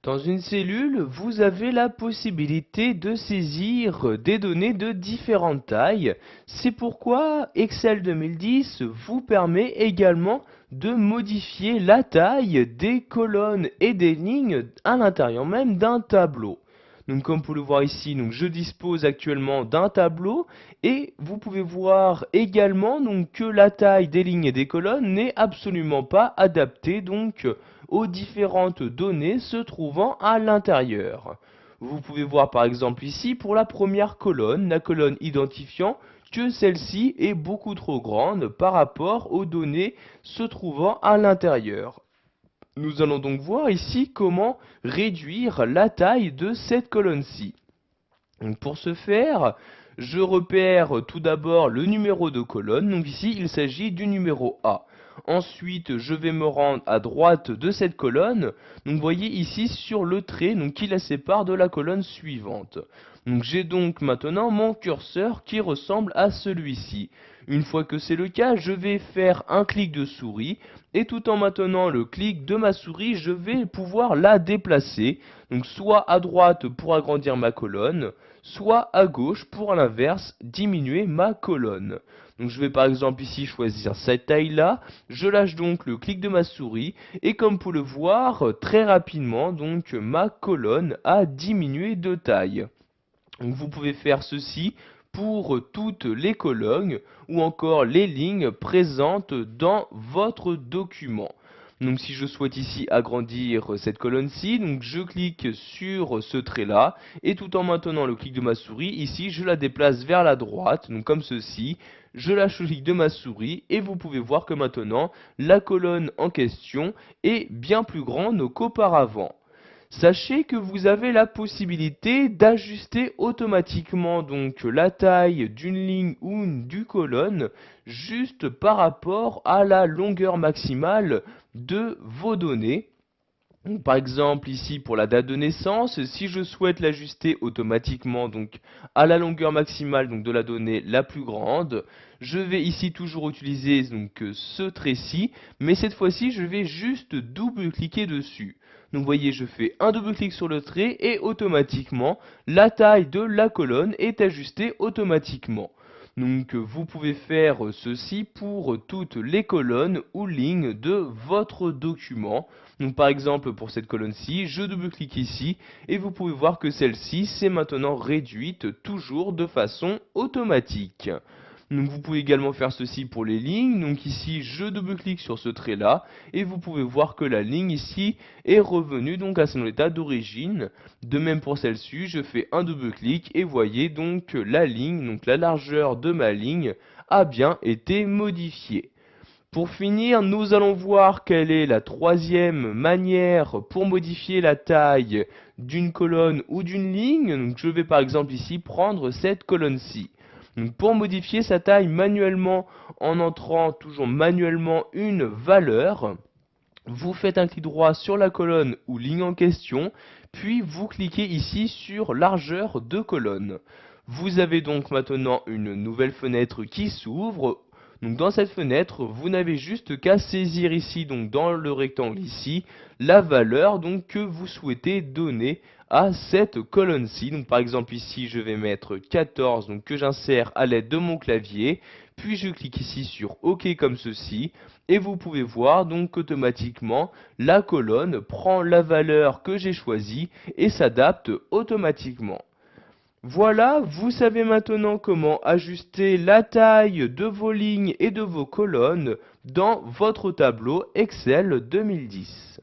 Dans une cellule, vous avez la possibilité de saisir des données de différentes tailles. C'est pourquoi Excel 2010 vous permet également de modifier la taille des colonnes et des lignes à l'intérieur même d'un tableau. Donc comme vous pouvez le voir ici, donc je dispose actuellement d'un tableau et vous pouvez voir également donc, que la taille des lignes et des colonnes n'est absolument pas adaptée donc aux différentes données se trouvant à l'intérieur. Vous pouvez voir par exemple ici pour la première colonne, la colonne identifiant que celle-ci est beaucoup trop grande par rapport aux données se trouvant à l'intérieur. Nous allons donc voir ici comment réduire la taille de cette colonne-ci. Pour ce faire, je repère tout d'abord le numéro de colonne. Donc ici, il s'agit du numéro A. Ensuite, je vais me rendre à droite de cette colonne. Donc vous voyez ici sur le trait qui la sépare de la colonne suivante. Donc j'ai donc maintenant mon curseur qui ressemble à celui-ci. Une fois que c'est le cas, je vais faire un clic de souris et tout en maintenant le clic de ma souris, je vais pouvoir la déplacer. Donc soit à droite pour agrandir ma colonne, soit à gauche pour à l'inverse diminuer ma colonne. Donc je vais par exemple ici choisir cette taille là, je lâche donc le clic de ma souris et comme vous pouvez le voir très rapidement donc ma colonne a diminué de taille. Donc vous pouvez faire ceci pour toutes les colonnes ou encore les lignes présentes dans votre document. Donc si je souhaite ici agrandir cette colonne-ci, donc je clique sur ce trait-là et tout en maintenant le clic de ma souris, ici je la déplace vers la droite, donc comme ceci. Je lâche le clic de ma souris et vous pouvez voir que maintenant la colonne en question est bien plus grande qu'auparavant. Sachez que vous avez la possibilité d'ajuster automatiquement donc la taille d'une ligne ou d'une colonne juste par rapport à la longueur maximale de vos données. Donc, par exemple ici pour la date de naissance, si je souhaite l'ajuster automatiquement donc à la longueur maximale donc de la donnée la plus grande, je vais ici toujours utiliser donc ce trait-ci, mais cette fois-ci je vais juste double-cliquer dessus. Donc vous voyez, je fais un double-clic sur le trait et automatiquement la taille de la colonne est ajustée automatiquement. Donc vous pouvez faire ceci pour toutes les colonnes ou lignes de votre document. Donc par exemple pour cette colonne-ci, je double-clique ici et vous pouvez voir que celle-ci s'est maintenant réduite toujours de façon automatique. Donc vous pouvez également faire ceci pour les lignes. Donc ici je double-clique sur ce trait là et vous pouvez voir que la ligne ici est revenue donc à son état d'origine. De même pour celle-ci, je fais un double-clic et voyez donc que la ligne, donc la largeur de ma ligne a bien été modifiée. Pour finir, nous allons voir quelle est la troisième manière pour modifier la taille d'une colonne ou d'une ligne. Donc je vais par exemple ici prendre cette colonne-ci. Donc pour modifier sa taille manuellement en entrant toujours manuellement une valeur, vous faites un clic droit sur la colonne ou ligne en question, puis vous cliquez ici sur largeur de colonne. Vous avez donc maintenant une nouvelle fenêtre qui s'ouvre. Donc dans cette fenêtre, vous n'avez juste qu'à saisir ici, donc dans le rectangle ici, la valeur donc que vous souhaitez donner à cette colonne-ci. Donc par exemple ici, je vais mettre 14, donc que j'insère à l'aide de mon clavier, puis je clique ici sur OK comme ceci, et vous pouvez voir donc qu'automatiquement, la colonne prend la valeur que j'ai choisie et s'adapte automatiquement. Voilà, vous savez maintenant comment ajuster la taille de vos lignes et de vos colonnes dans votre tableau Excel 2010.